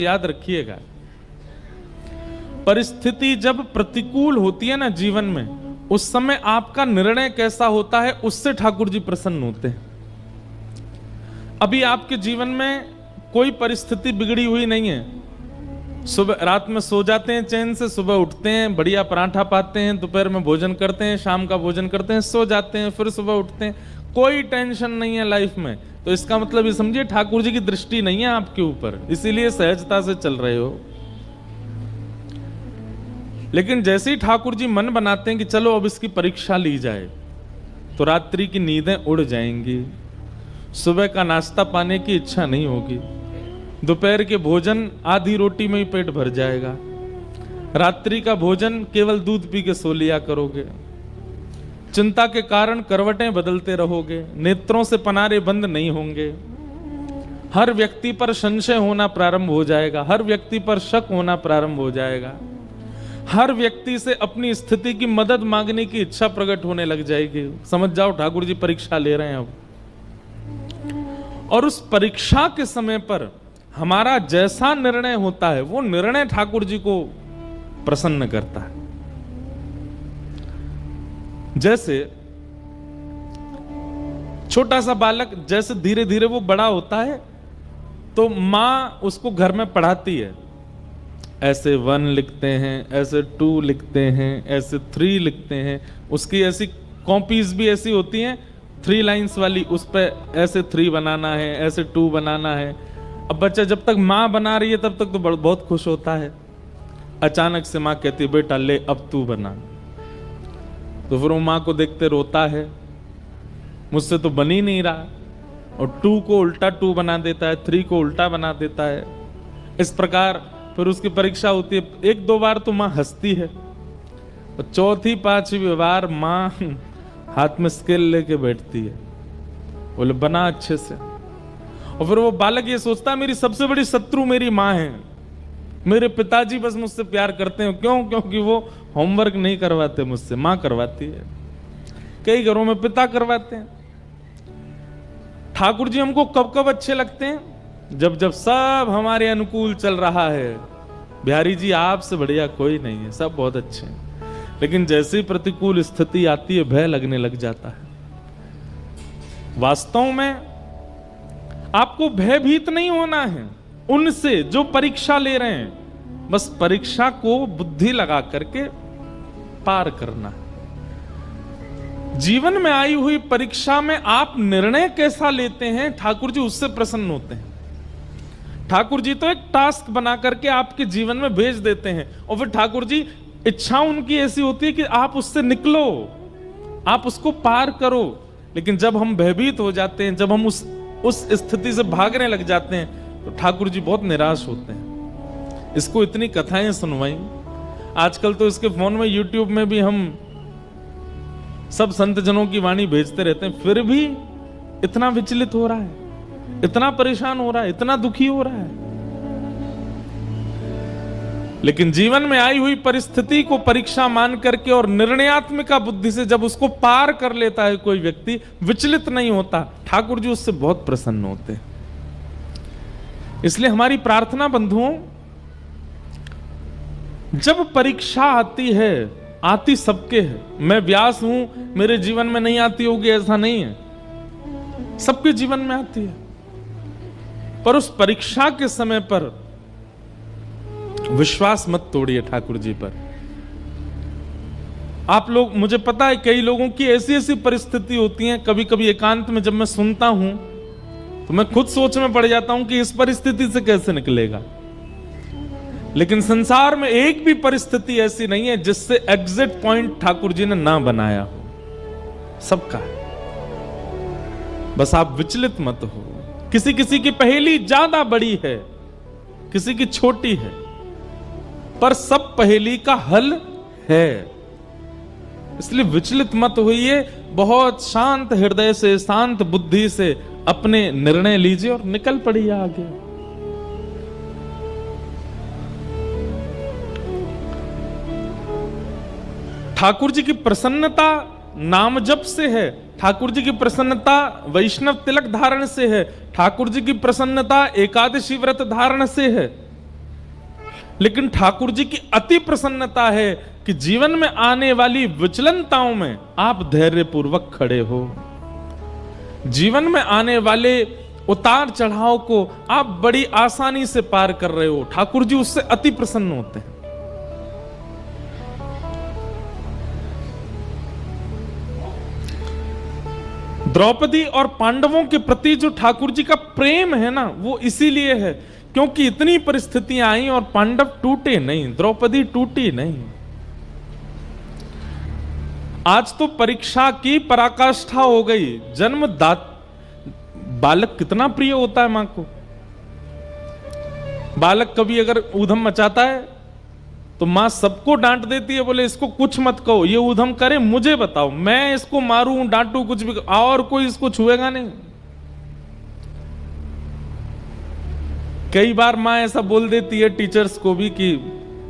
याद रखिएगा, परिस्थिति जब प्रतिकूल होती है ना जीवन में, उस समय आपका निर्णय कैसा होता है उससे ठाकुर जी प्रसन्न होते हैं। अभी आपके जीवन में कोई परिस्थिति बिगड़ी हुई नहीं है, सुबह रात में सो जाते हैं चैन से, सुबह उठते हैं, बढ़िया पराठा पाते हैं, दोपहर में भोजन करते हैं, शाम का भोजन करते हैं, सो जाते हैं, फिर सुबह उठते हैं, कोई टेंशन नहीं है लाइफ में। तो इसका मतलब ये समझिए ठाकुर जी की दृष्टि नहीं है आपके ऊपर, इसीलिए सहजता से चल रहे हो। लेकिन जैसे ही ठाकुर जी मन बनाते हैं कि चलो अब इसकी परीक्षा ली जाए, तो रात्रि की नींदें उड़ जाएंगी, सुबह का नाश्ता पाने की इच्छा नहीं होगी, दोपहर के भोजन आधी रोटी में ही पेट भर जाएगा, रात्रि का भोजन केवल दूध पी के सो लिया करोगे, चिंता के कारण करवटें बदलते रहोगे, नेत्रों से पनारे बंद नहीं होंगे, हर व्यक्ति पर संशय होना प्रारंभ हो जाएगा, हर व्यक्ति पर शक होना प्रारंभ हो जाएगा, हर व्यक्ति से अपनी स्थिति की मदद मांगने की इच्छा प्रकट होने लग जाएगी। समझ जाओ ठाकुर जी परीक्षा ले रहे हैं अब। और उस परीक्षा के समय पर हमारा जैसा निर्णय होता है वो निर्णय ठाकुर जी को प्रसन्न करता है। जैसे छोटा सा बालक जैसे धीरे धीरे वो बड़ा होता है तो मां उसको घर में पढ़ाती है, ऐसे 1 लिखते हैं, ऐसे 2 लिखते हैं, ऐसे 3 लिखते हैं, उसकी ऐसी कॉपीज भी ऐसी होती हैं 3 लाइंस वाली, उस पर ऐसे 3 बनाना है, ऐसे 2 बनाना है। अब बच्चा जब तक माँ बना रही है तब तक तो बहुत खुश होता है, अचानक से माँ कहती है बेटा ले अब तू बना, तो फिर वो माँ को देखते रोता है, मुझसे तो बन ही नहीं रहा, और 2 को उल्टा 2 बना देता है, 3 को उल्टा बना देता है। इस प्रकार फिर उसकी परीक्षा होती है, 1-2 बार तो माँ हंसती है, और 4थी-5वीं बार माँ हाथ में स्केल लेके बैठती है, बोले बना अच्छे से। और फिर वो बालक ये सोचता है मेरी सबसे बड़ी शत्रु मेरी माँ है, मेरे पिताजी बस मुझसे प्यार करते हैं। क्यों? क्योंकि वो होमवर्क नहीं करवाते मुझसे, माँ करवाती है। कई घरों में पिता करवाते हैं। ठाकुर जी हमको कब कब अच्छे लगते हैं? जब जब सब हमारे अनुकूल चल रहा है। बिहारी जी आपसे बढ़िया कोई नहीं है, सब बहुत अच्छे हैं। लेकिन जैसे ही प्रतिकूल स्थिति आती है भय लगने लग जाता है। वास्तव में आपको भयभीत नहीं होना है उनसे जो परीक्षा ले रहे हैं, बस परीक्षा को बुद्धि लगा करके पार करना है। जीवन में आई हुई परीक्षा में आप निर्णय कैसा लेते हैं ठाकुर जी उससे प्रसन्न होते हैं। ठाकुर जी तो एक टास्क बना करके आपके जीवन में भेज देते हैं, और फिर ठाकुर जी इच्छा उनकी ऐसी होती है कि आप उससे निकलो, आप उसको पार करो। लेकिन जब हम भयभीत हो जाते हैं, जब हम उस स्थिति से भागने लग जाते हैं, तो ठाकुर जी बहुत निराश होते हैं। इसको इतनी कथाएं सुनवाई, आजकल तो इसके फोन में यूट्यूब में भी हम सब संत जनों की वाणी भेजते रहते हैं, फिर भी इतना विचलित हो रहा है, इतना परेशान हो रहा है, इतना दुखी हो रहा है। लेकिन जीवन में आई हुई परिस्थिति को परीक्षा मान करके और निर्णयात्मक बुद्धि से जब उसको पार कर लेता है कोई व्यक्ति, विचलित नहीं होता, ठाकुर जी उससे बहुत प्रसन्न होते हैं। इसलिए हमारी प्रार्थना बंधुओं, जब परीक्षा आती है, आती सबके है, मैं व्यास हूं मेरे जीवन में नहीं आती होगी ऐसा नहीं है, सबके जीवन में आती है। पर उस परीक्षा के समय पर विश्वास मत तोड़िए ठाकुर जी पर। आप लोग, मुझे पता है कई लोगों की ऐसी ऐसी परिस्थिति होती है, कभी कभी एकांत में जब मैं सुनता हूं तो मैं खुद सोच में पड़ जाता हूं कि इस परिस्थिति से कैसे निकलेगा। लेकिन संसार में एक भी परिस्थिति ऐसी नहीं है जिससे एग्जिट पॉइंट ठाकुर जी ने ना बनाया हो, सबका है। बस आप विचलित मत हो। किसी किसी की पहेली ज्यादा बड़ी है, किसी की छोटी है, पर सब पहेली का हल है। इसलिए विचलित मत होइए, बहुत शांत हृदय से, शांत बुद्धि से अपने निर्णय लीजिए और निकल पड़िए आगे। ठाकुर जी की प्रसन्नता नाम जप से है, ठाकुर जी की प्रसन्नता वैष्णव तिलक धारण से है, ठाकुर जी की प्रसन्नता एकादशी व्रत धारण से है। लेकिन ठाकुर जी की अति प्रसन्नता है कि जीवन में आने वाली विचलनताओं में आप धैर्य पूर्वक खड़े हो। जीवन में आने वाले उतार चढ़ाव को आप बड़ी आसानी से पार कर रहे हो। ठाकुर जी उससे अति प्रसन्न होते हैं। द्रौपदी और पांडवों के प्रति जो ठाकुर जी का प्रेम है ना, वो इसीलिए है क्योंकि इतनी परिस्थितियां आई और पांडव टूटे नहीं, द्रौपदी टूटी नहीं। आज तो परीक्षा की पराकाष्ठा हो गई। जन्मदात बालक कितना प्रिय होता है मां को। बालक कभी अगर ऊधम मचाता है तो मां सबको डांट देती है, बोले इसको कुछ मत कहो, ये ऊधम करे मुझे बताओ, मैं इसको मारूं डांटू कुछ भी, और कोई इसको छुएगा नहीं। कई बार मां ऐसा बोल देती है टीचर्स को भी कि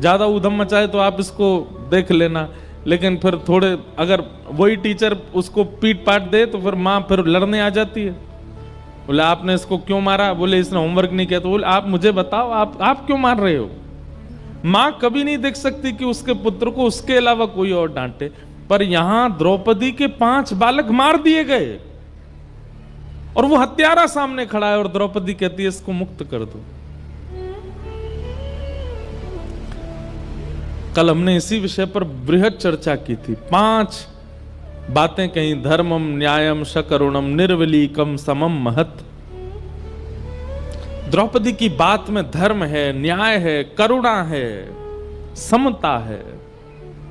ज्यादा ऊधम मचाए तो आप इसको देख लेना, लेकिन फिर थोड़े अगर वही टीचर उसको पीट पाट दे तो फिर मां फिर लड़ने आ जाती है। बोले आपने इसको क्यों मारा, बोले इसने होमवर्क नहीं किया, तो बोले आप मुझे बताओ आप क्यों मार रहे हो। मां कभी नहीं देख सकती कि उसके पुत्र को उसके अलावा कोई और डांटे, पर यहां द्रौपदी के 5 बालक मार दिए गए और वो हत्यारा सामने खड़ा है और द्रौपदी कहती है इसको मुक्त कर दो। कल हमने इसी विषय पर बृहद चर्चा की थी। 5 बातें कहीं, धर्मम न्यायम शकरुणम निर्वलीकम समम महत। द्रौपदी की बात में धर्म है, न्याय है, करुणा है, समता है।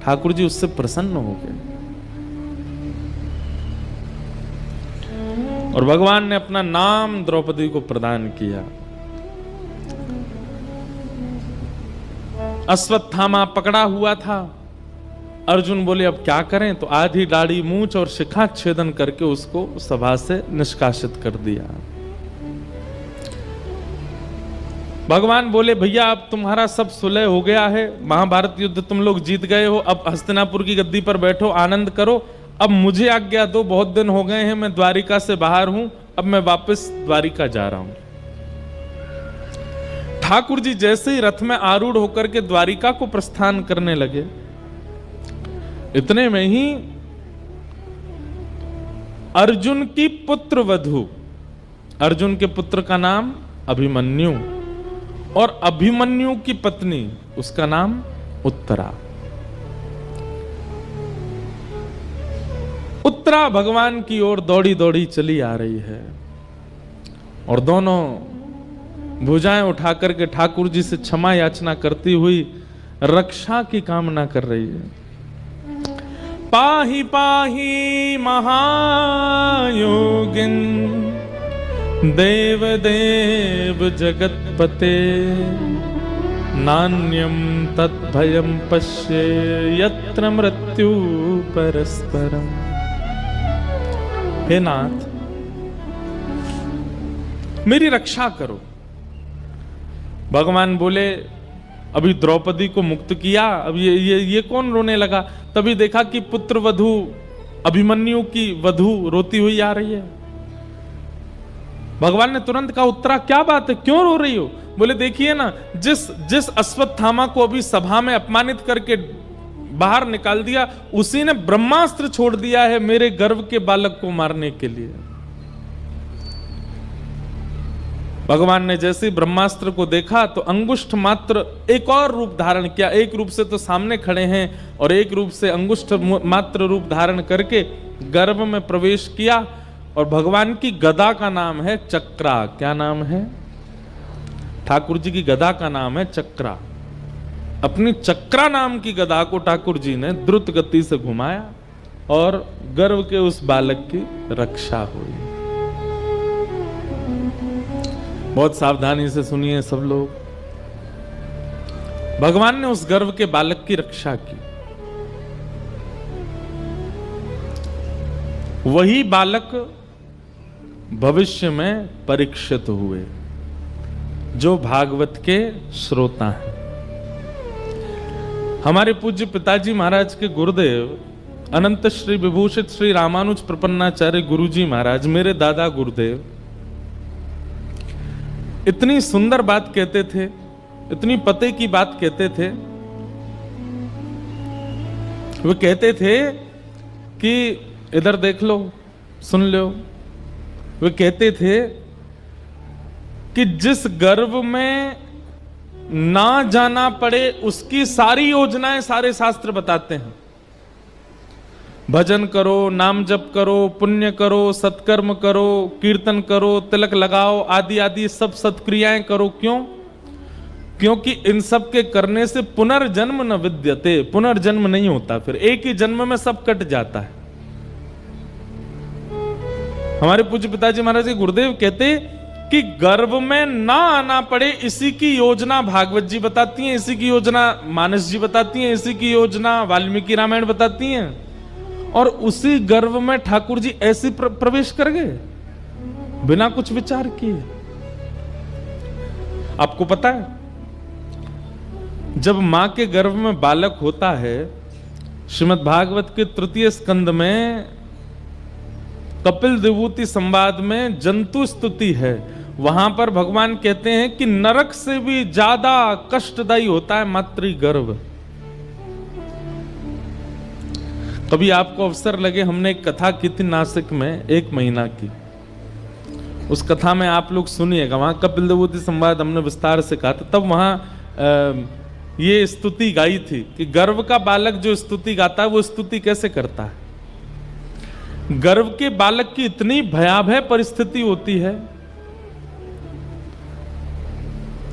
ठाकुर जी उससे प्रसन्न हो गए और भगवान ने अपना नाम द्रौपदी को प्रदान किया। अश्वत्थामा पकड़ा हुआ था। अर्जुन बोले अब क्या करें, तो आधी दाढ़ी मूंछ और शिखा छेदन करके उसको सभा से निष्कासित कर दिया। भगवान बोले भैया अब तुम्हारा सब सुलह हो गया है, महाभारत युद्ध तुम लोग जीत गए हो, अब हस्तिनापुर की गद्दी पर बैठो, आनंद करो। अब मुझे आज्ञा दो, बहुत दिन हो गए हैं मैं द्वारिका से बाहर हूं, अब मैं वापस द्वारिका जा रहा हूं। ठाकुर जी जैसे ही रथ में आरूढ़ होकर के द्वारिका को प्रस्थान करने लगे, इतने में ही अर्जुन की पुत्र वधू, अर्जुन के पुत्र का नाम अभिमन्यु और अभिमन्यु की पत्नी उसका नाम उत्तरा। उत्तरा भगवान की ओर दौड़ी दौड़ी चली आ रही है और दोनों भुजाएं उठाकर के ठाकुर जी से क्षमा याचना करती हुई रक्षा की कामना कर रही है। पाहि पाहि महायोगिन देव देव जगतपते नान्यम तद्भयम पश्ये यत्र मृत्यु परस्परम। हे नाथ मेरी रक्षा करो। भगवान बोले अभी द्रौपदी को मुक्त किया, अब ये कौन रोने लगा। तभी देखा कि पुत्र वधू अभिमन्यु की वधू रोती हुई आ रही है। भगवान ने तुरंत कहा उत्तरा क्या बात है, क्यों रो रही हो। बोले देखिए ना, जिस अश्वत्थामा को अभी सभा में अपमानित करके बाहर निकाल दिया, उसी ने ब्रह्मास्त्र छोड़ दिया है मेरे गर्भ के बालक को मारने के लिए। भगवान ने जैसे ही ब्रह्मास्त्र को देखा तो अंगुष्ठ मात्र एक और रूप धारण किया। एक रूप से तो सामने खड़े हैं और एक रूप से अंगुष्ठ मात्र रूप धारण करके गर्भ में प्रवेश किया। और भगवान की गदा का नाम है चक्रा। क्या नाम है? ठाकुर जी की गदा का नाम है चक्रा। अपनी चक्रा नाम की गदा को ठाकुर जी ने द्रुत गति से घुमाया और गर्भ के उस बालक की रक्षा हुई। बहुत सावधानी से सुनिए सब लोग। भगवान ने उस गर्भ के बालक की रक्षा की। वही बालक भविष्य में परीक्षित हुए, जो भागवत के श्रोता हैं। हमारे पूज्य पिताजी महाराज के गुरुदेव अनंत श्री विभूषित श्री रामानुज प्रपन्नाचार्य गुरुजी महाराज, मेरे दादा गुरुदेव, इतनी सुंदर बात कहते थे, इतनी पते की बात कहते थे। वो कहते थे कि इधर देख लो, सुन लो। वे कहते थे कि जिस गर्भ में ना जाना पड़े उसकी सारी योजनाएं सारे शास्त्र बताते हैं। भजन करो, नाम जप करो, पुण्य करो, सत्कर्म करो, कीर्तन करो, तिलक लगाओ, आदि आदि सब सत्क्रियाएं करो। क्यों? क्योंकि इन सब के करने से पुनर्जन्म न विद्यते, पुनर्जन्म नहीं होता, फिर एक ही जन्म में सब कट जाता है। हमारे पूज्य पिताजी महाराज जी गुरुदेव कहते कि गर्भ में ना आना पड़े, इसी की योजना भागवत जी बताती हैं, इसी की योजना मानस जी बताती हैं, इसी की योजना वाल्मीकि रामायण बताती हैं। और उसी गर्भ में ठाकुर जी ऐसे प्रवेश कर गए बिना कुछ विचार किए। आपको पता है जब मां के गर्भ में बालक होता है, श्रीमद् भागवत के तृतीय स्कंद में कपिल विभूति संवाद में जंतु स्तुति है, वहां पर भगवान कहते हैं कि नरक से भी ज्यादा कष्टदायी होता है मातृगर्भ। कभी आपको अवसर लगे, हमने एक कथा की थी नासिक में 1 महीना की, उस कथा में आप लोग सुनिएगा, वहां कपिल विभूति संवाद हमने विस्तार से कहा था। तब वहां ये स्तुति गाई थी कि गर्भ का बालक जो स्तुति गाता है वो स्तुति कैसे करता है। गर्भ के बालक की इतनी भयावह परिस्थिति होती है,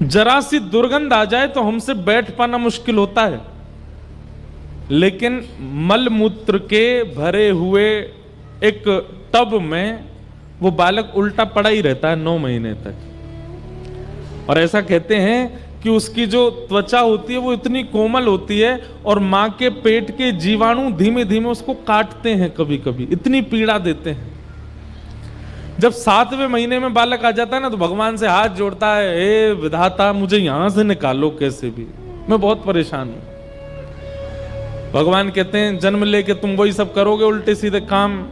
जरा सी दुर्गंध आ जाए तो हमसे बैठ पाना मुश्किल होता है, लेकिन मल मूत्र के भरे हुए एक टब में वो बालक उल्टा पड़ा ही रहता है 9 महीने तक। और ऐसा कहते हैं कि उसकी जो त्वचा होती है वो इतनी कोमल होती है और मां के पेट के जीवाणु धीमे धीमे उसको काटते हैं, कभी कभी इतनी पीड़ा देते हैं। जब 7वें महीने में बालक आ जाता है ना, तो भगवान से हाथ जोड़ता है, हे विधाता मुझे यहां से निकालो कैसे भी, मैं बहुत परेशान हूं। भगवान कहते हैं जन्म लेके तुम वही सब करोगे, उल्टे सीधे काम,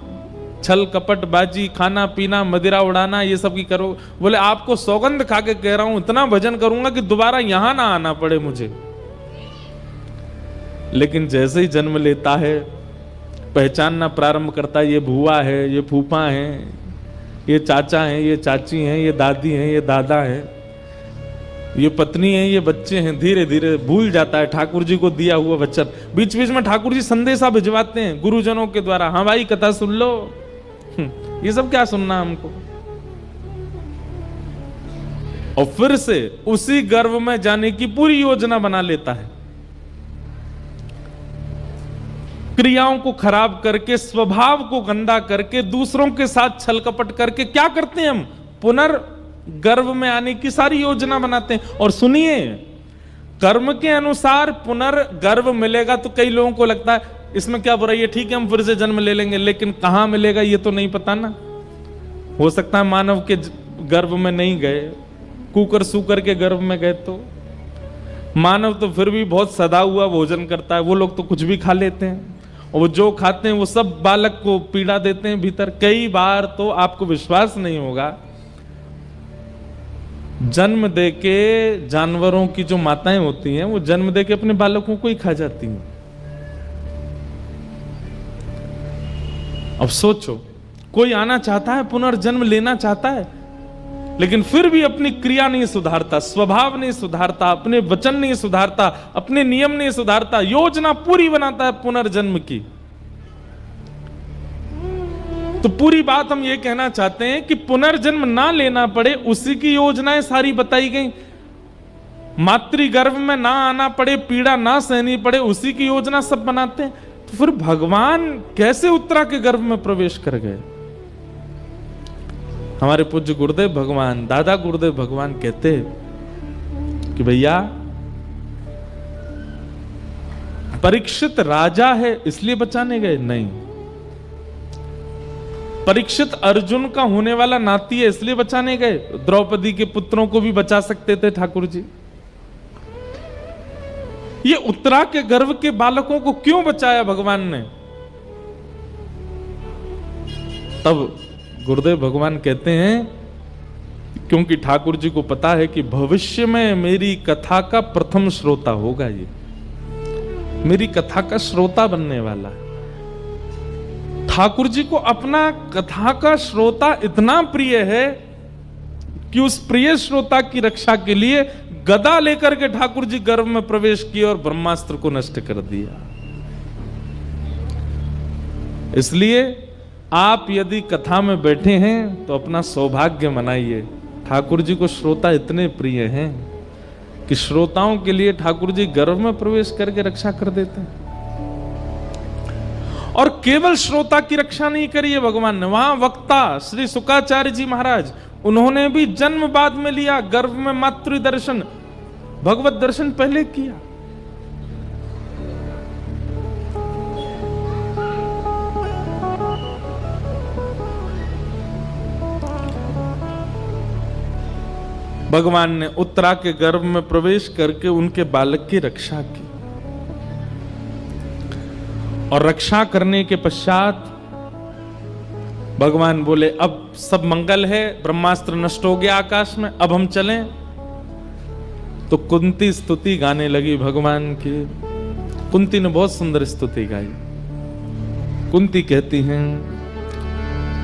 छल कपट बाजी, खाना पीना, मदिरा उड़ाना, ये सब की करो। बोले आपको सौगंध खा के कह रहा हूं, इतना भजन करूंगा कि दोबारा यहां ना आना पड़े मुझे। लेकिन जैसे ही जन्म लेता है, पहचानना प्रारंभ करता है, ये भुआ है, ये फूफा है, ये चाचा हैं, ये चाची हैं, ये दादी हैं, ये दादा हैं, ये पत्नी है, ये बच्चे हैं। धीरे धीरे भूल जाता है ठाकुर जी को दिया हुआ वचन। बीच बीच में ठाकुर जी संदेशा भिजवाते हैं गुरुजनों के द्वारा, हाँ भाई कथा सुन लो। ये सब क्या सुनना हमको। और फिर से उसी गर्भ में जाने की पूरी योजना बना लेता है, क्रियाओं को खराब करके, स्वभाव को गंदा करके, दूसरों के साथ छल कपट करके क्या करते हैं हम, पुनर्गर्भ में आने की सारी योजना बनाते हैं। और सुनिए, कर्म के अनुसार पुनर्गर्भ मिलेगा तो कई लोगों को लगता है इसमें क्या बुराई है, ठीक है हम फिर से जन्म ले लेंगे, लेकिन कहां मिलेगा ये तो नहीं पता ना। हो सकता है मानव के गर्भ में नहीं गए, कुकर सूकर के गर्भ में गए, तो मानव तो फिर भी बहुत सदा हुआ भोजन करता है, वो लोग तो कुछ भी खा लेते हैं, और वो जो खाते हैं वो सब बालक को पीड़ा देते हैं भीतर। कई बार तो आपको विश्वास नहीं होगा, जन्म दे के जानवरों की जो माताएं होती हैं वो जन्म दे के अपने बालकों को ही खा जाती हैं। अब सोचो, कोई आना चाहता है, पुनर्जन्म लेना चाहता है, लेकिन फिर भी अपनी क्रिया नहीं सुधारता, स्वभाव नहीं सुधारता, अपने वचन नहीं सुधारता, अपने नियम नहीं सुधारता, योजना पूरी बनाता है पुनर्जन्म की। तो पूरी बात हम ये कहना चाहते हैं कि पुनर्जन्म ना लेना पड़े, उसी की योजनाएं सारी बताई गई। मातृगर्भ में ना आना पड़े, पीड़ा ना सहनी पड़े, उसी की योजना सब बनाते हैं। तो फिर भगवान कैसे उत्तरा के गर्भ में प्रवेश कर गए। हमारे पूज्य गुरुदेव भगवान, दादा गुरुदेव भगवान कहते कि भैया परीक्षित राजा है इसलिए बचाने गए नहीं, परीक्षित अर्जुन का होने वाला नाती है इसलिए बचाने गए। द्रौपदी के पुत्रों को भी बचा सकते थे ठाकुर जी, ये उत्तरा के गर्भ के बालकों को क्यों बचाया भगवान ने। तब गुरुदेव भगवान कहते हैं क्योंकि ठाकुर जी को पता है कि भविष्य में मेरी कथा का प्रथम श्रोता होगा, ये मेरी कथा का श्रोता बनने वाला है। ठाकुर जी को अपना कथा का श्रोता इतना प्रिय है कि उस प्रिय श्रोता की रक्षा के लिए गदा लेकर के ठाकुर जी गर्भ में प्रवेश किए और ब्रह्मास्त्र को नष्ट कर दिया। इसलिए आप यदि कथा में बैठे हैं तो अपना सौभाग्य मनाइए। ठाकुर जी को श्रोता इतने प्रिय हैं कि श्रोताओं के लिए ठाकुर जी गर्भ में प्रवेश करके रक्षा कर देते हैं। और केवल श्रोता की रक्षा नहीं करी है भगवान ने, वहां वक्ता श्री शुकाचार्य जी महाराज, उन्होंने भी जन्म बाद में लिया, गर्भ में मातृ दर्शन, भगवत दर्शन पहले किया। भगवान ने उत्तरा के गर्भ में प्रवेश करके उनके बालक की रक्षा की, और रक्षा करने के पश्चात भगवान बोले अब सब मंगल है, ब्रह्मास्त्र नष्ट हो गया आकाश में, अब हम चलें। तो कुंती स्तुति गाने लगी भगवान की। कुंती ने बहुत सुंदर स्तुति गाई। कुंती कहती हैं,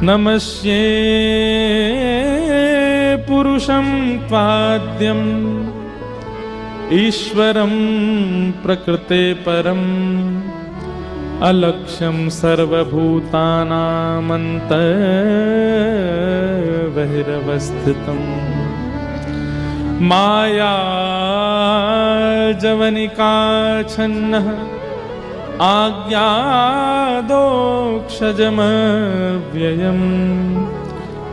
नमस्ये पुरुषं त्वाद्यं ईश्वरं प्रकृते परम् अलक्ष्यं सर्वभूतानामन्तर्बहिरवस्थितम् माया जवनिकाच्छन्नः आज्ञादोक्षजमव्ययम्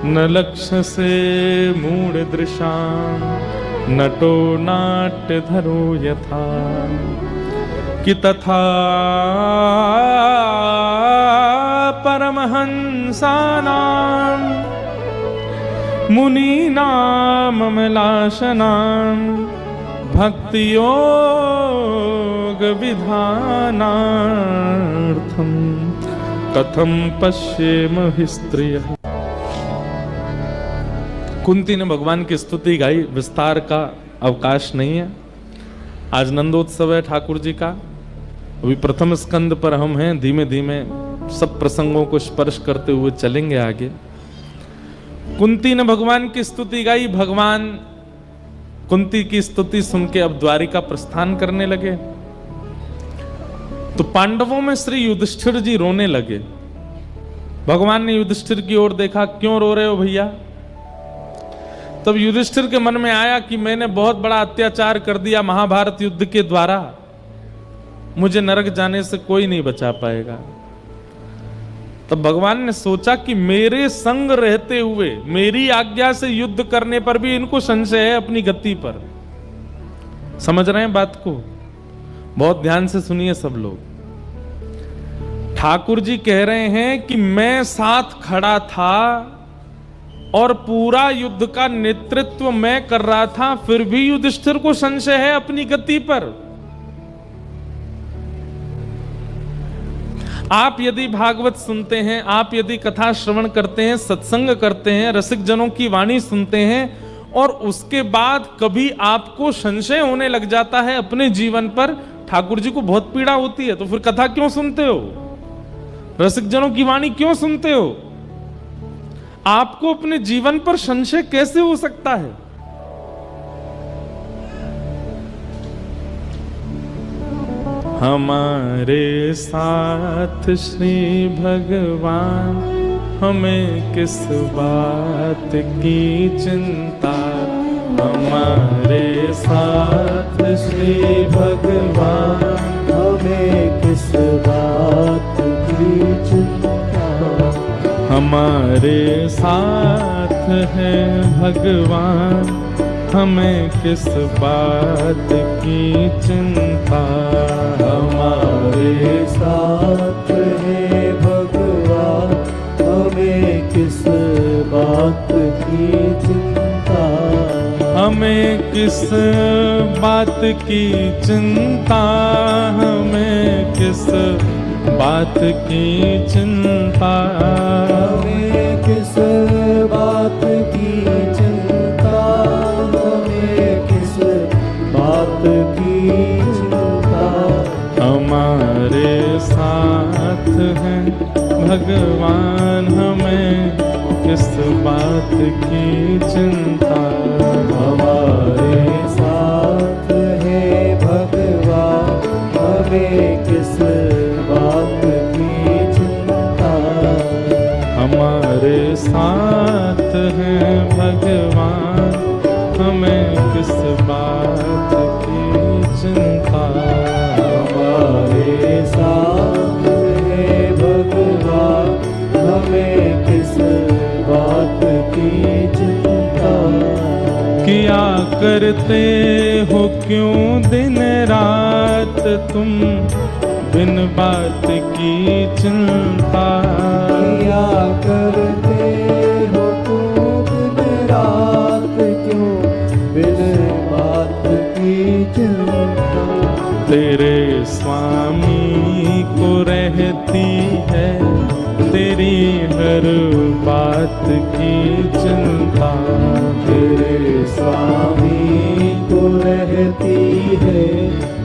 न लक्ष्यसे मूढदृशां नटो नाट्यधरो यथा कि तथा परमहंसानां मुनीनाममलाशनां भक्तियोग विधानार्थं कथं पश्येम हि स्त्रियः। कुंती ने भगवान की स्तुति गाई। विस्तार का अवकाश नहीं है, आज नंदोत्सव है ठाकुर जी का। अभी प्रथम स्कंद पर हम हैं, धीमे धीमे सब प्रसंगों को स्पर्श करते हुए चलेंगे आगे। कुंती ने भगवान की स्तुति गाई। भगवान कुंती की स्तुति सुन के अब द्वारिका प्रस्थान करने लगे। तो पांडवों में श्री युधिष्ठिर जी रोने लगे। भगवान ने युधिष्ठिर की ओर देखा, क्यों रो रहे हो भैया? तब युधिष्ठिर के मन में आया कि मैंने बहुत बड़ा अत्याचार कर दिया महाभारत युद्ध के द्वारा, मुझे नरक जाने से कोई नहीं बचा पाएगा। तब भगवान ने सोचा कि मेरे संग रहते हुए मेरी आज्ञा से युद्ध करने पर भी इनको संशय है अपनी गति पर। समझ रहे हैं बात को? बहुत ध्यान से सुनिए सब लोग। ठाकुर जी कह रहे हैं कि मैं साथ खड़ा था और पूरा युद्ध का नेतृत्व मैं कर रहा था, फिर भी युधिष्ठिर को संशय है अपनी गति पर। आप यदि भागवत सुनते हैं, आप यदि कथा श्रवण करते हैं, सत्संग करते हैं, रसिक जनों की वाणी सुनते हैं और उसके बाद कभी आपको संशय होने लग जाता है अपने जीवन पर, ठाकुर जी को बहुत पीड़ा होती है, तो फिर कथा क्यों सुनते हो? रसिक जनों की वाणी क्यों सुनते हो? आपको अपने जीवन पर संशय कैसे हो सकता है? हमारे साथ श्री भगवान, हमें किस बात की चिंता। हमारे साथ श्री भगवान, हमें किस बात की चिंता। हमारे साथ है भगवान, हमें किस बात की चिंता। हमारे साथ है भगवान, हमें किस बात की चिंता। हमें किस बात की चिंता, हमें किस बात की चिंता। हमें किस बात की चिंता, की चिंता। हमारे साथ हैं भगवान, हमें किस बात की चिंता। हमारे साथ है भगवान, हमें किस बात की चिंता। हमारे साथ हैं भगवान, हमें किस बात की चिंता। हमारे साथ है भगवान, हमें किस बात की चिंता। किया करते हो क्यों दिन रात तुम बिन बात की चिंता। किया करते हो तुम दिन रात क्यों बिन बात की चिंता। तेरे स्वामी को रहती है तेरी हर बात की चिंता। तेरे स्वामी को रहती है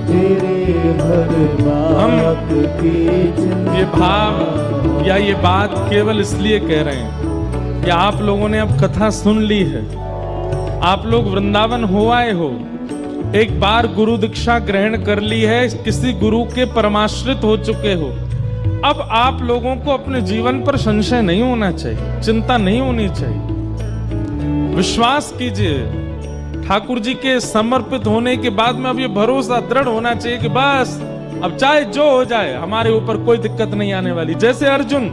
तेरे हर बात की चिंता। ये भाव या ये बात केवल इसलिए कह रहे हैं कि आप लोगों ने अब कथा सुन ली है, आप लोग वृंदावन हो आए हो, एक बार गुरु दीक्षा ग्रहण कर ली है, किसी गुरु के परमाश्रित हो चुके हो। अब आप लोगों को अपने जीवन पर संशय नहीं होना चाहिए, चिंता नहीं होनी चाहिए। विश्वास कीजिए, ठाकुर जी के समर्पित होने के बाद में अब ये भरोसा दृढ़ होना चाहिए कि बस अब चाहे जो हो जाए हमारे ऊपर कोई दिक्कत नहीं आने वाली। जैसे अर्जुन,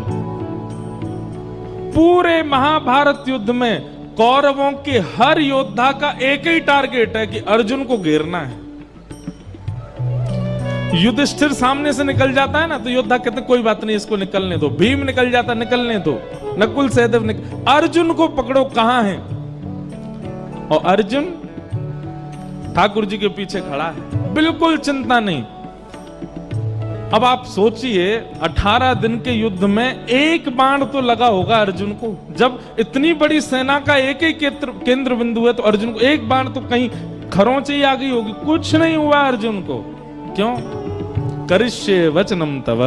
पूरे महाभारत युद्ध में कौरवों के हर योद्धा का एक ही टारगेट है कि अर्जुन को घेरना है। युधिष्ठिर सामने से निकल जाता है ना तो योद्धा कहते हैं कोई बात नहीं, इसको निकलने दो। भीम निकल जाता, निकलने दो। नकुल सहदेव अर्जुन को पकड़ो, कहां है? और अर्जुन ठाकुर जी के पीछे खड़ा है, बिल्कुल चिंता नहीं। अब आप सोचिए 18 दिन के युद्ध में एक बाण तो लगा होगा अर्जुन को। जब इतनी बड़ी सेना का एक ही केंद्र बिंदु है तो अर्जुन को एक बाण तो कहीं खरोंच ही आ गई होगी। कुछ नहीं हुआ अर्जुन को। क्यों? करिष्ये वचनम तव।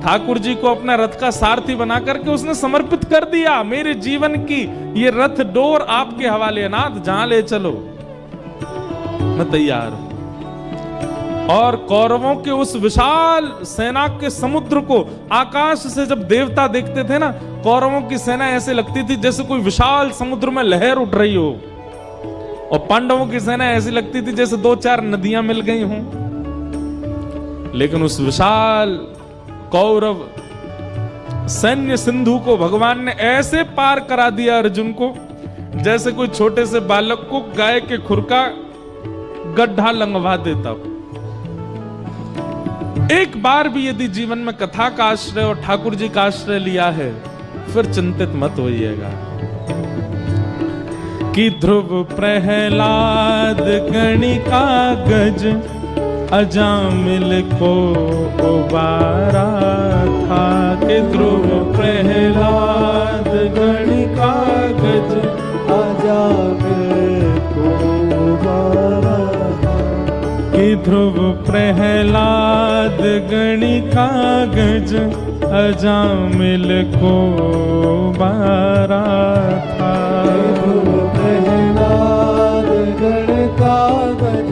ठाकुर जी को अपना रथ का सारथी बना करके उसने समर्पित कर दिया। मेरे जीवन की ये रथ डोर आपके हवाले, नाथ जहां ले चलो मैं तैयार हूं। और कौरवों के उस विशाल सेना के समुद्र को आकाश से जब देवता देखते थे ना, कौरवों की सेना ऐसे लगती थी जैसे कोई विशाल समुद्र में लहर उठ रही हो, और पांडवों की सेना ऐसी लगती थी जैसे 2-4 नदियां मिल गई हों। लेकिन उस विशाल कौरव सैन्य सिंधु को भगवान ने ऐसे पार करा दिया अर्जुन को, जैसे कोई छोटे से बालक को गाय के खुर का गड्ढा लंघवा देता। एक बार भी यदि जीवन में कथा का आश्रय और ठाकुर जी का आश्रय लिया है, फिर चिंतित मत होइएगा कि ध्रुव प्रहलाद गणिका गज अजामिल को उबारा था। कि ध्रुव प्रहलाद गणिका गज अजामिल को उबारा। कि ध्रुव प्रहलाद गणिका गज अजामिल को उबारा था। प्रहलाद गणिका गज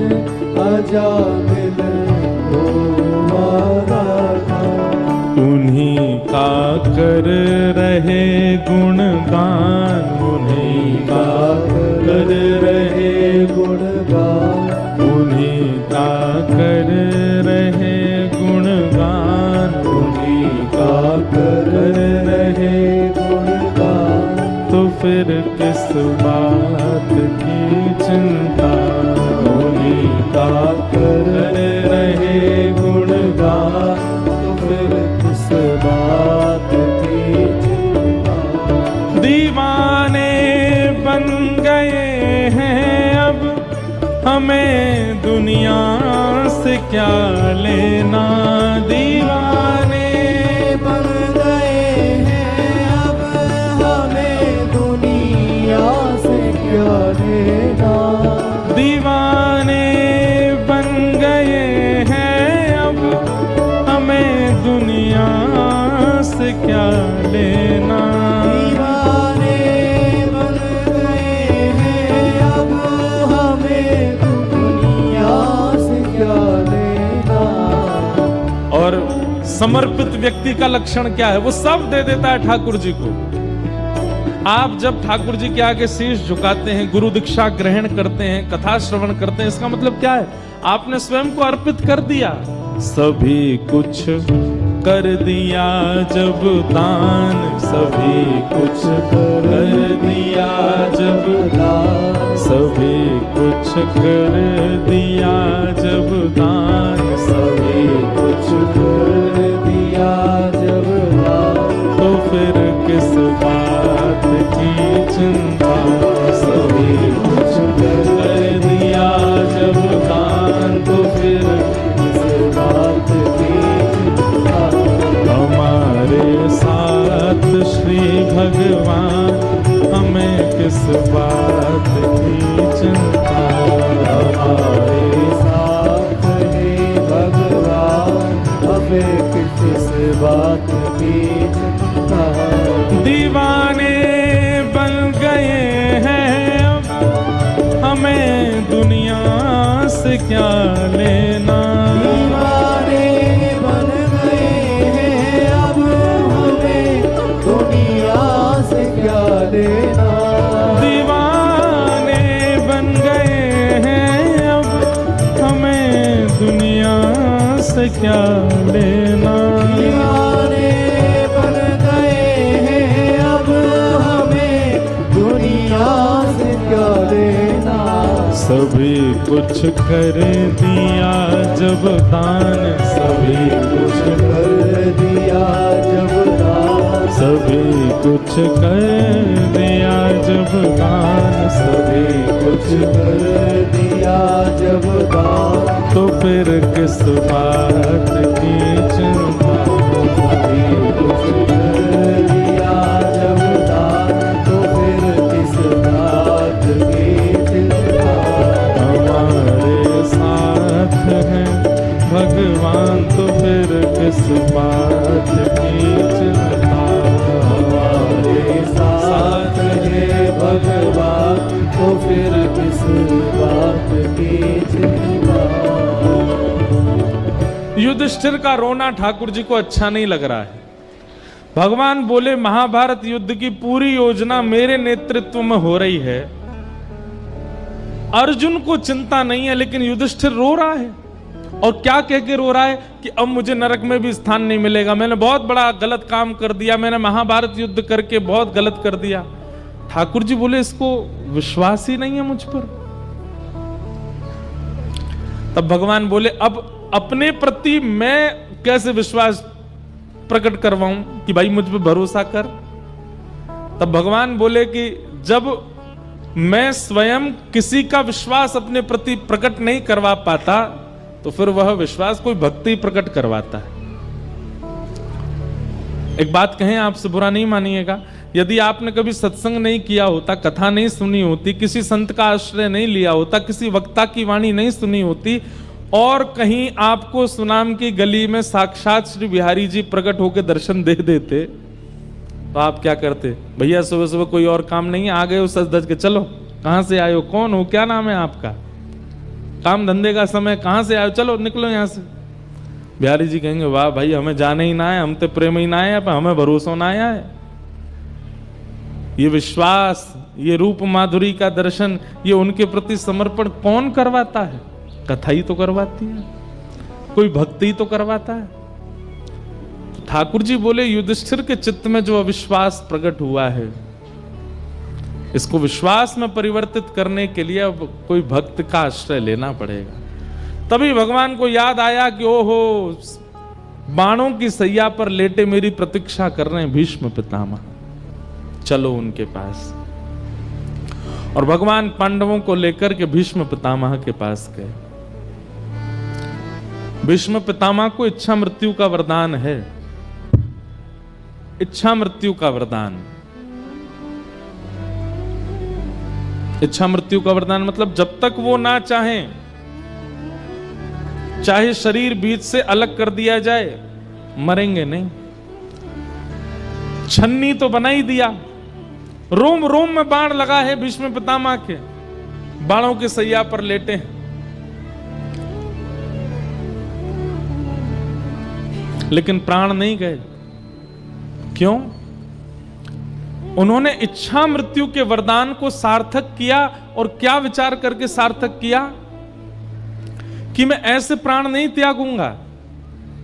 अजामिल को उबारा था। उन्हीं का कर रहे गुणगान, उन्हीं का कर रहे गुणगान, उन्हीं का कर रहे गुणगान, उन्हीं का कर रहे गुणगान। तो फिर किस बात की चिंता। उन्हीं का कर रहे गुणगान, तो फिर किस बात की चिंता। दीवाने बन गए हैं अब, हमें दुनिया से क्या लेना। दीवाने बन गए हैं अब, हमें दुनिया से क्या लेना। दीवाने समर्पित व्यक्ति का लक्षण क्या है, वो सब दे देता है ठाकुर जी को। आप जब ठाकुर जी के आगे शीश झुकाते हैं, गुरु दीक्षा ग्रहण करते हैं, कथा श्रवण करते हैं, इसका मतलब क्या है, आपने स्वयं को अर्पित कर दिया। सभी कुछ कर दिया जब दान, सभी कुछ कर दिया जब दान, सभी कुछ कर दिया जब दान, सभी कुछ कर दिया जब दान, तो फिर किस बात की चिंता। सभी कुछ कर दिया जब दान, तो फिर किस बात की चिंता। हमारे साथ श्री भगवान, हमें किस बात की चिंता। हमारे साथ ही भगवान, हमें किस बात की चिंता। दीवाने बन गए हैं अब, हमें दुनिया से क्या लेना। दीवाने बन गए हैं अब, हमें दुनिया से क्या लेना। दीवाने बन गए हैं अब, हमें दुनिया से क्या लेना। दीवाने बन गए हैं अब, हमें दुनिया से क्या लेना। सभी कुछ कर दिया जब दान, सभी कुछ कर दिया जब दान, सभी कुछ कर दिया जब दान, सभी कुछ कर दिया जब दान, तो फिर किस बात की चिंता। सभी कुछ कर दिया जब दान, तो फिर किस बात की चिंता। हमारे साथ है भगवान, तो फिर किस बात की चिंता। हमारे साथ है भगवान, तो फिर किस बात की चिंता। युधिष्ठिर का रोना ठाकुर जी को अच्छा नहीं लग रहा है। भगवान बोले, महाभारत युद्ध की पूरी योजना मेरे नेतृत्व में हो रही है, अर्जुन को चिंता नहीं है, लेकिन युधिष्ठिर रो रहा है। और क्या कह के रो रहा है कि अब मुझे नरक में भी स्थान नहीं मिलेगा, मैंने बहुत बड़ा गलत काम कर दिया, मैंने महाभारत युद्ध करके बहुत गलत कर दिया। ठाकुर जी बोले, इसको विश्वास ही नहीं है मुझ पर। तब भगवान बोले, अब अपने प्रति मैं कैसे विश्वास प्रकट करवाऊं कि भाई मुझ पर भरोसा कर। तब भगवान बोले कि जब मैं स्वयं किसी का विश्वास अपने प्रति प्रकट नहीं करवा पाता, तो फिर वह विश्वास कोई भक्ति प्रकट करवाता है। एक बात कहें, आपसे बुरा नहीं मानिएगा, यदि आपने कभी सत्संग नहीं किया होता, कथा नहीं सुनी होती, किसी संत का आश्रय नहीं लिया होता, किसी वक्ता की वाणी नहीं सुनी होती, और कहीं आपको सुनाम की गली में साक्षात श्री बिहारी जी प्रकट होकर दर्शन दे देते, तो आप क्या करते? भैया सुबह सुबह कोई और काम नहीं है, आ गए हो सज धज के, चलो कहां से आए हो, कौन हो, क्या नाम है आपका, काम धंधे का समय, कहां से आए हो, चलो निकलो यहां से। बिहारी जी कहेंगे, वाह भाई, हमें जाने ही ना है, हम तो प्रेम ही ना है, हमें भरोसा ना आया है। ये विश्वास, ये रूप माधुरी का दर्शन, ये उनके प्रति समर्पण कौन करवाता है? कथा ही तो करवाती है, कोई भक्ति ही तो करवाता है। तो ठाकुर जी बोले, युधिष्ठिर के चित्त में जो अविश्वास प्रकट हुआ है, इसको विश्वास में परिवर्तित करने के लिए अब कोई भक्त का आश्रय लेना पड़ेगा। तभी भगवान को याद आया कि ओहो, बाणों की सैया पर लेटे मेरी प्रतीक्षा कर रहे हैं भीष्म पितामह, चलो उनके पास। और भगवान पांडवों को लेकर के भीष्म पितामह के पास गए। भीष्म पितामह को इच्छा मृत्यु का वरदान है, इच्छा मृत्यु का वरदान। इच्छा मृत्यु का वरदान मतलब जब तक वो ना चाहें, चाहे शरीर बीच से अलग कर दिया जाए, मरेंगे नहीं। छन्नी तो बना ही दिया, रोम रोम में बाण लगा है भीष्म पितामह के, बाणों के सैया पर लेटे हैं। लेकिन प्राण नहीं गए। क्यों? उन्होंने इच्छा मृत्यु के वरदान को सार्थक किया। और क्या विचार करके सार्थक किया? कि मैं ऐसे प्राण नहीं त्यागूंगा।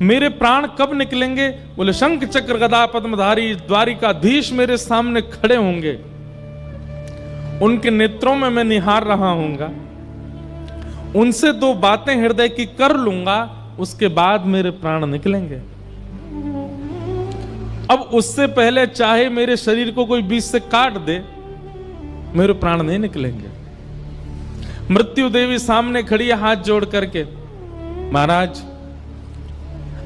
मेरे प्राण कब निकलेंगे? बोले शंख चक्र गदा पद्मधारी द्वारिकाधीश मेरे सामने खड़े होंगे, उनके नेत्रों में मैं निहार रहा हूंगा, उनसे दो बातें हृदय की कर लूंगा, उसके बाद मेरे प्राण निकलेंगे। अब उससे पहले चाहे मेरे शरीर को कोई बीच से काट दे, मेरे प्राण नहीं निकलेंगे। मृत्यु देवी सामने खड़ी है हाथ जोड़ करके, महाराज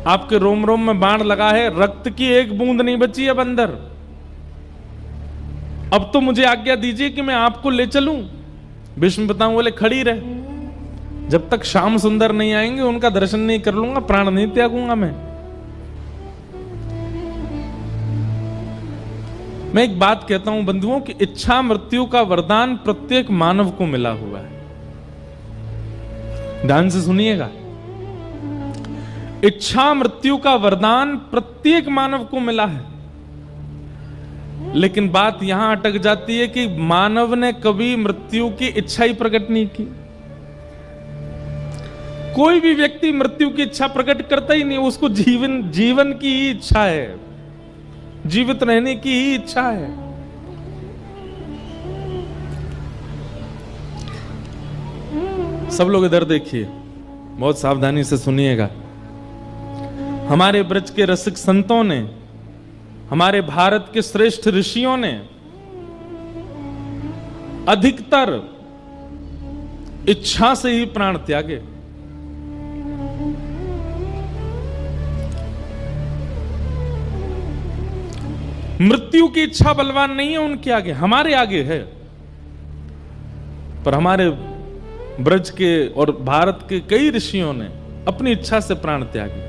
आपके रोम रोम में बाण लगा है, रक्त की एक बूंद नहीं बची अब अंदर। अब तो मुझे आज्ञा दीजिए कि मैं आपको ले चलूं। भीष्म बताऊं बोले खड़ी रहे, जब तक श्याम सुंदर नहीं आएंगे उनका दर्शन नहीं कर लूंगा, प्राण नहीं त्यागूंगा मैं एक बात कहता हूं बंधुओं कि इच्छा मृत्यु का वरदान प्रत्येक मानव को मिला हुआ है। ध्यान से सुनिएगा, इच्छा मृत्यु का वरदान प्रत्येक मानव को मिला है। लेकिन बात यहां अटक जाती है कि मानव ने कभी मृत्यु की इच्छा ही प्रकट नहीं की। कोई भी व्यक्ति मृत्यु की इच्छा प्रकट करता ही नहीं, उसको जीवन की ही इच्छा है, जीवित रहने की ही इच्छा है। सब लोग इधर देखिए, बहुत सावधानी से सुनिएगा। हमारे ब्रज के रसिक संतों ने, हमारे भारत के श्रेष्ठ ऋषियों ने अधिकतर इच्छा से ही प्राण त्यागे। मृत्यु की इच्छा बलवान नहीं है उनके आगे, हमारे आगे है। पर हमारे ब्रज के और भारत के कई ऋषियों ने अपनी इच्छा से प्राण त्यागे।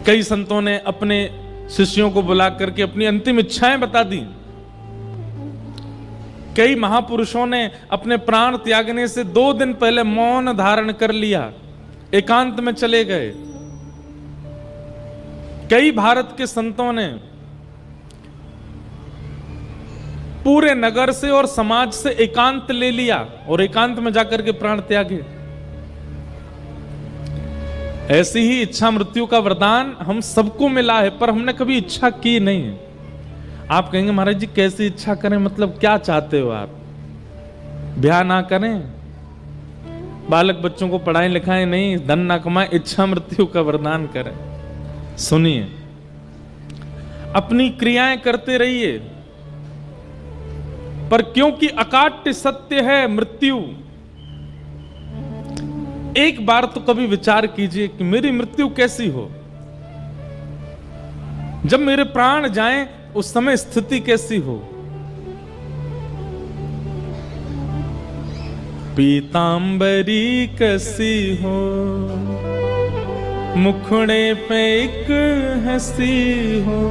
कई संतों ने अपने शिष्यों को बुला करके अपनी अंतिम इच्छाएं बता दी। कई महापुरुषों ने अपने प्राण त्यागने से 2 दिन पहले मौन धारण कर लिया, एकांत में चले गए। कई भारत के संतों ने पूरे नगर से और समाज से एकांत ले लिया और एकांत में जाकर के प्राण त्यागे। ऐसी ही इच्छा मृत्यु का वरदान हम सबको मिला है, पर हमने कभी इच्छा की नहीं है। आप कहेंगे महाराज जी कैसी इच्छा करें, मतलब क्या चाहते हो आप? ब्याह ना करें, बालक बच्चों को पढ़ाएं लिखाएं नहीं, धन ना कमाएं, इच्छा मृत्यु का वरदान करें। सुनिए, अपनी क्रियाएं करते रहिए, पर क्योंकि अकाट्य सत्य है मृत्यु, एक बार तो कभी विचार कीजिए कि मेरी मृत्यु कैसी हो, जब मेरे प्राण जाएं उस समय स्थिति कैसी हो। पीतांबरी कैसी हो, मुखड़े पे एक हंसी हो,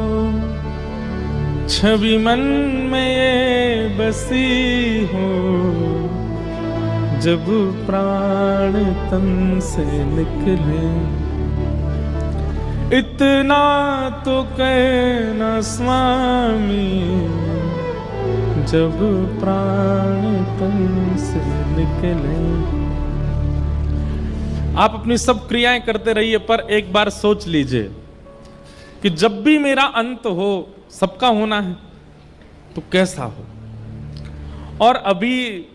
छवि मन में ये बसी हो, जब प्राण तन से निकले। इतना तो कहना स्वामी, जब प्राण तन से निकले। आप अपनी सब क्रियाएं करते रहिए, पर एक बार सोच लीजिए कि जब भी मेरा अंत हो, सबका होना है, तो कैसा हो। और अभी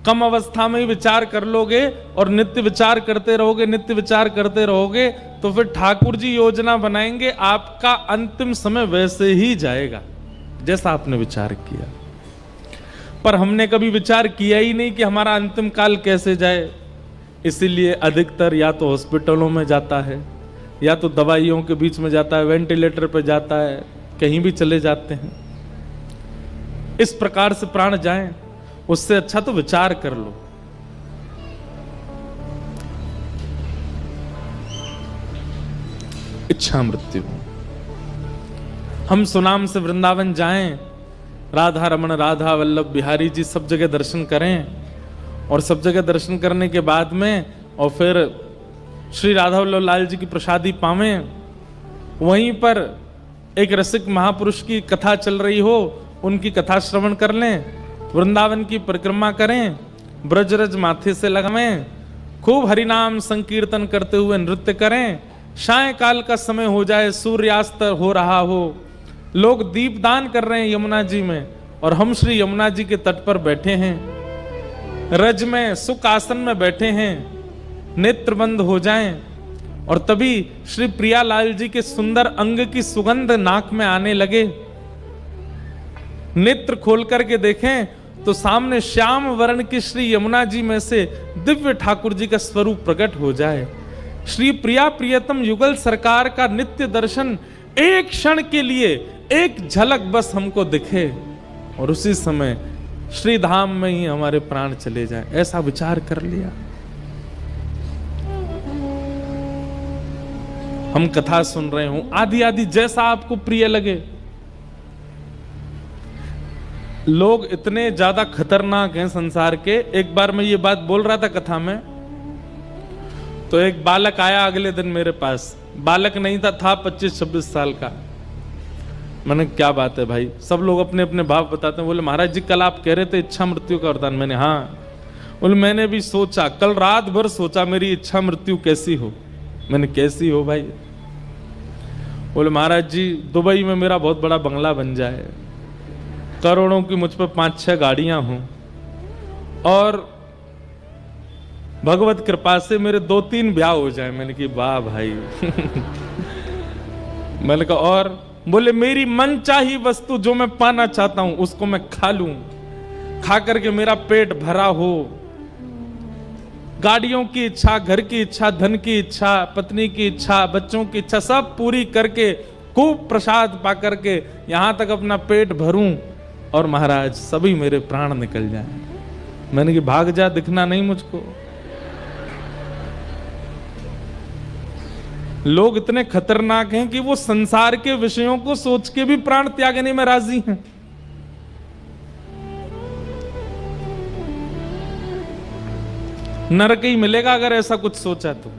कम अवस्था में ही विचार कर लोगे और नित्य विचार करते रहोगे, नित्य विचार करते रहोगे, तो फिर ठाकुर जी योजना बनाएंगे, आपका अंतिम समय वैसे ही जाएगा जैसा आपने विचार किया। पर हमने कभी विचार किया ही नहीं कि हमारा अंतिम काल कैसे जाए। इसीलिए अधिकतर या तो हॉस्पिटलों में जाता है, या तो दवाइयों के बीच में जाता है, वेंटिलेटर पर जाता है, कहीं भी चले जाते हैं। इस प्रकार से प्राण जाएं, उससे अच्छा तो विचार कर लो। इच्छा मृत्यु। हम सुनाम से वृंदावन जाएं, राधा रमन राधा वल्लभ बिहारी जी सब जगह दर्शन करें, और सब जगह दर्शन करने के बाद में और फिर श्री राधा वल्लभ लाल जी की प्रसादी पावें। वहीं पर एक रसिक महापुरुष की कथा चल रही हो, उनकी कथा श्रवण कर लें, वृंदावन की परिक्रमा करें, ब्रजरज माथे से लगावें, खूब हरिनाम संकीर्तन करते हुए नृत्य करें। सायंकाल का समय हो जाए, सूर्यास्त हो रहा हो, लोग दीपदान कर रहे हैं यमुना जी में, और हम श्री यमुना जी के तट पर बैठे हैं, रज में सुख आसन में बैठे हैं, नेत्र बंद हो जाएं, और तभी श्री प्रियालाल जी के सुंदर अंग की सुगंध नाक में आने लगे। नेत्र खोल करके देखें तो सामने श्याम वर्ण की श्री यमुना जी में से दिव्य ठाकुर जी का स्वरूप प्रकट हो जाए। श्री प्रिया प्रियतम युगल सरकार का नित्य दर्शन एक क्षण के लिए, एक झलक बस हमको दिखे, और उसी समय श्री धाम में ही हमारे प्राण चले जाए, ऐसा विचार कर लिया। हम कथा सुन रहे हूं, आदि आदि जैसा आपको प्रिय लगे। लोग इतने ज्यादा खतरनाक हैं संसार के। एक बार मैं ये बात बोल रहा था कथा में, तो एक बालक आया अगले दिन मेरे पास। बालक नहीं था 25-26 साल का। मैंने क्या बात है भाई, सब लोग अपने अपने भाव बताते हैं। बोले महाराज जी कल आप कह रहे थे इच्छा मृत्यु का वरदान। मैंने हाँ। बोले मैंने भी सोचा, कल रात भर सोचा मेरी इच्छा मृत्यु कैसी हो। मैंने कैसी हो भाई? बोले महाराज जी दुबई में मेरा बहुत बड़ा बंगला बन जाए, करोड़ों की मुझ पर 5-6 गाड़ियां हों, और भगवत कृपा से मेरे 2-3 ब्याह हो जाए। मैंने कहा वाह भाई। मैंने कहा और? बोले मेरी मनचाही वस्तु जो मैं पाना चाहता हूं उसको मैं खा लूं, खा करके मेरा पेट भरा हो, गाड़ियों की इच्छा, घर की इच्छा, धन की इच्छा, पत्नी की इच्छा, बच्चों की इच्छा सब पूरी करके खूब प्रसाद पा करके यहां तक अपना पेट भरूं, और महाराज सभी मेरे प्राण निकल जाएं। मैंने कहा भाग जा, दिखना नहीं मुझको। लोग इतने खतरनाक हैं कि वो संसार के विषयों को सोच के भी प्राण त्यागने में राजी हैं। नरक ही मिलेगा अगर ऐसा कुछ सोचा तो।